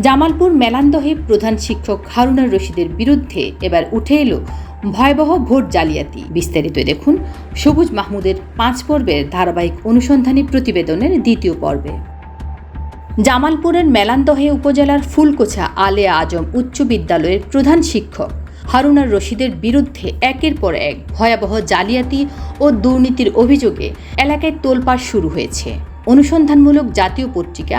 জামালপুর মেলান্দহে প্রধান শিক্ষক হারুনার রশিদের বিরুদ্ধে এবার উঠে এলো ভয়াবহ ভোট জালিয়াতি। বিস্তারিত দেখুন সবুজ মাহমুদের 5 পর্বের ধারাবাহিক অনুসন্ধানী প্রতিবেদনের দ্বিতীয় পর্বে। জামালপুরের মেলান্দহে উপজেলার ফুলকোছা আলেয়া আজম উচ্চ বিদ্যালয়ের প্রধান শিক্ষক হারুনার রশিদের বিরুদ্ধে একের পর এক ভয়াবহ জালিয়াতি ও দুর্নীতির অভিযোগে এলাকায় তোলপাড় শুরু হয়েছে। অনুসন্ধানমূলক জাতীয় পত্রিকা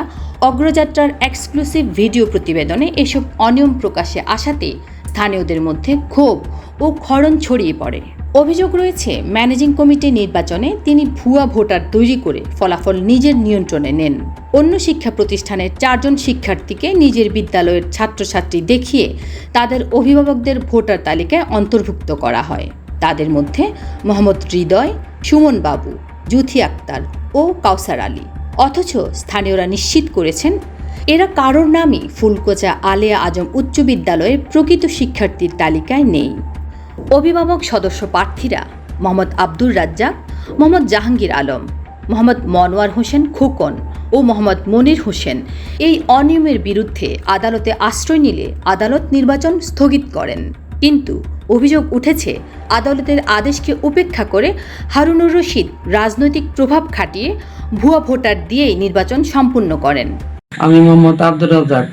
অগ্রযাত্রার এক্সক্লুসিভ ভিডিও প্রতিবেদনে এসব অনিয়ম প্রকাশে আসাতে স্থানীয়দের মধ্যে ক্ষোভ ও ক্ষরণ ছড়িয়ে পড়ে। অভিযোগ রয়েছে, ম্যানেজিং কমিটি নির্বাচনে তিনি ভুয়া ভোটার তৈরি করে ফলাফল নিজের নিয়ন্ত্রণে নেন। অন্য শিক্ষা প্রতিষ্ঠানের 4 জন শিক্ষার্থীকে নিজের বিদ্যালয়ের ছাত্রছাত্রী দেখিয়ে তাদের অভিভাবকদের ভোটার তালিকায় অন্তর্ভুক্ত করা হয়। তাদের মধ্যে মোহাম্মদ হৃদয়, সুমন বাবু, জুথি আক্তার ও কাউসার আলী। অথচ স্থানীয়রা নিশ্চিত করেছেন এরা কারোর নামই ফুলকোচা আলেয়া আজম উচ্চ বিদ্যালয়ের প্রকৃত শিক্ষার্থীর তালিকায় নেই। অভিভাবক সদস্য প্রার্থীরা মোহাম্মদ আব্দুর রাজ্জাক, মোহাম্মদ জাহাঙ্গীর আলম, মোহাম্মদ মনোয়ার হোসেন খোকন ও মোহাম্মদ মনির হোসেন এই অনিয়মের বিরুদ্ধে আদালতে আশ্রয় নিলে আদালত নির্বাচন স্থগিত করেন। কিন্তু অভিযোগ উঠেছে, আদালতের আদেশকে উপেক্ষা করে হারুনুর রশিদ রাজনৈতিক প্রভাব খাটিয়ে ভুয়া ভোটার দিয়েই নির্বাচন সম্পূর্ণ করেন। আমি মোহাম্মদ আব্দুর রাজ্জাক,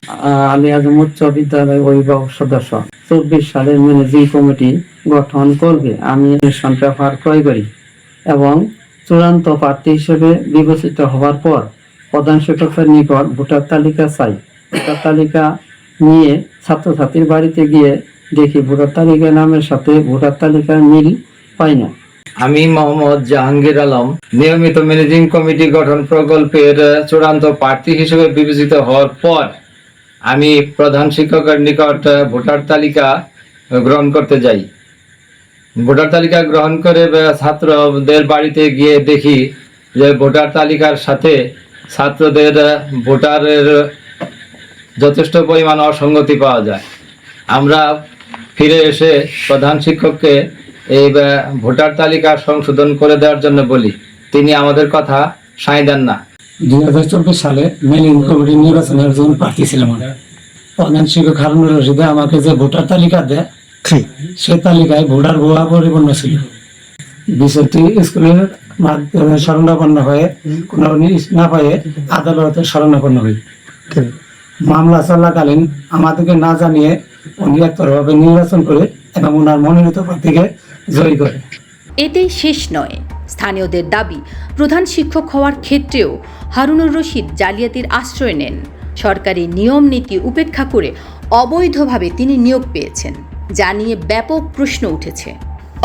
আলিয়া আজম উচ্চ বিদ্যালয়ের অভিভাবক সদস্য। 24 সালের ম্যানেজিং কমিটি গঠন করবে আমি ইলেকশন পেপার ক্রয় করি এবং চূড়ান্ত প্রার্থী হিসেবে বিবেচিত হওয়ার পর প্রধান শিক্ষকের নিকট ভোটার তালিকা চাই। ভোটার তালিকা নিয়ে ছাত্রছাত্রীর বাড়িতে গিয়ে দেখি ভোটার তালিকার নামের সাথে ভোটার তালিকার মিল পাই না। আমি মোহাম্মদ জাহাঙ্গীর আলম, নিয়মিত ম্যানেজিং কমিটি গঠন প্রকল্পের চূড়ান্ত প্রার্থী হিসেবে বিবেচিত হওয়ার পর আমি প্রধান শিক্ষকের নিকট ভোটার তালিকা গ্রহণ করতে যাই। ভোটার তালিকা গ্রহণ করে ছাত্রদের বাড়িতে গিয়ে দেখি যে ভোটার তালিকার সাথে ছাত্রদের ভোটারের যথেষ্ট পরিমাণ অসঙ্গতি পাওয়া যায়। আমরা ফিরে এসে প্রধান শিক্ষককে এই ভোটার তালিকা সংশোধন করে দেওয়ার জন্য বলি, তিনি আমাদের কথা সায় দেন না। 2024 সালে ম্যানেজিং কমিটি নির্বাচনের জন্য প্রার্থী ছিলাম। প্রধান শিক্ষক হারুনুর রশিদ আমাকে যে ভোটার তালিকা দেয় সে তালিকায় ভোটার ভুয়া পরিপূর্ণ ছিল। বিষয়টি স্কুলের মাধ্যমে শরণাপন্ন হয়ে কোনো না পায়ে আদালতে শরণাপন্ন হই। মামলা চলাকালীন আমাদেরকে না জানিয়ে উনি একতরফাভাবে নির্বাচন করে এবং ওনার মনোনীত প্রার্থীকে জয়ী করে। এতেই শেষ নয়, স্থানীয়দের দাবি প্রধান শিক্ষক হওয়ার ক্ষেত্রেও হারুনুর রশিদ জালিয়াতির আশ্রয় নেন। সরকারি নিয়ম নীতি উপেক্ষা করে অবৈধভাবে তিনি নিয়োগ পেয়েছেন, যা নিয়ে ব্যাপক প্রশ্ন উঠেছে।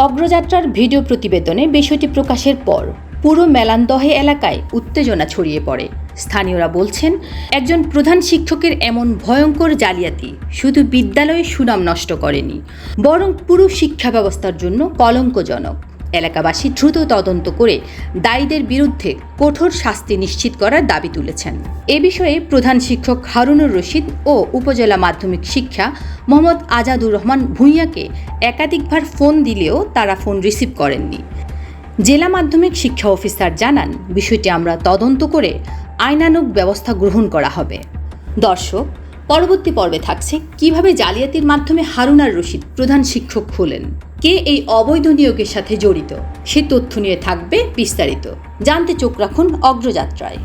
অগ্রযাত্রার ভিডিও প্রতিবেদনে বিষয়টি প্রকাশের পর পুরো মেলান্দহে এলাকায় উত্তেজনা ছড়িয়ে পড়ে। স্থানীয়রা বলছেন, একজন প্রধান শিক্ষকের এমন ভয়ঙ্কর জালিয়াতি শুধু বিদ্যালয়ের সুনাম নষ্ট করেনি, বরং পুরো শিক্ষা ব্যবস্থার জন্য কলঙ্কজনক। এলাকাবাসী দ্রুত তদন্ত করে দায়ীদের বিরুদ্ধে কঠোর শাস্তি নিশ্চিত করার দাবি তুলেছেন। এ বিষয়ে প্রধান শিক্ষক হারুনুর রশিদ ও উপজেলা মাধ্যমিক শিক্ষা মোহাম্মদ আজাদুর রহমান ভূঁইয়াকে একাধিকবার ফোন দিলেও তারা ফোন রিসিভ করেননি। জেলা মাধ্যমিক শিক্ষা অফিসার জানান, বিষয়টি আমরা তদন্ত করে আইনানুগ ব্যবস্থা গ্রহণ করা হবে। দর্শক, পরবর্তী পর্বে থাকছে কিভাবে জালিয়াতির মাধ্যমে হারুনার রশিদ প্রধান শিক্ষক হলেন, কে এই অবৈধ নিয়োগের সাথে জড়িত, সে তথ্য নিয়ে থাকবে বিস্তারিত। জানতে চোখ রাখুন অগ্রযাত্রায়।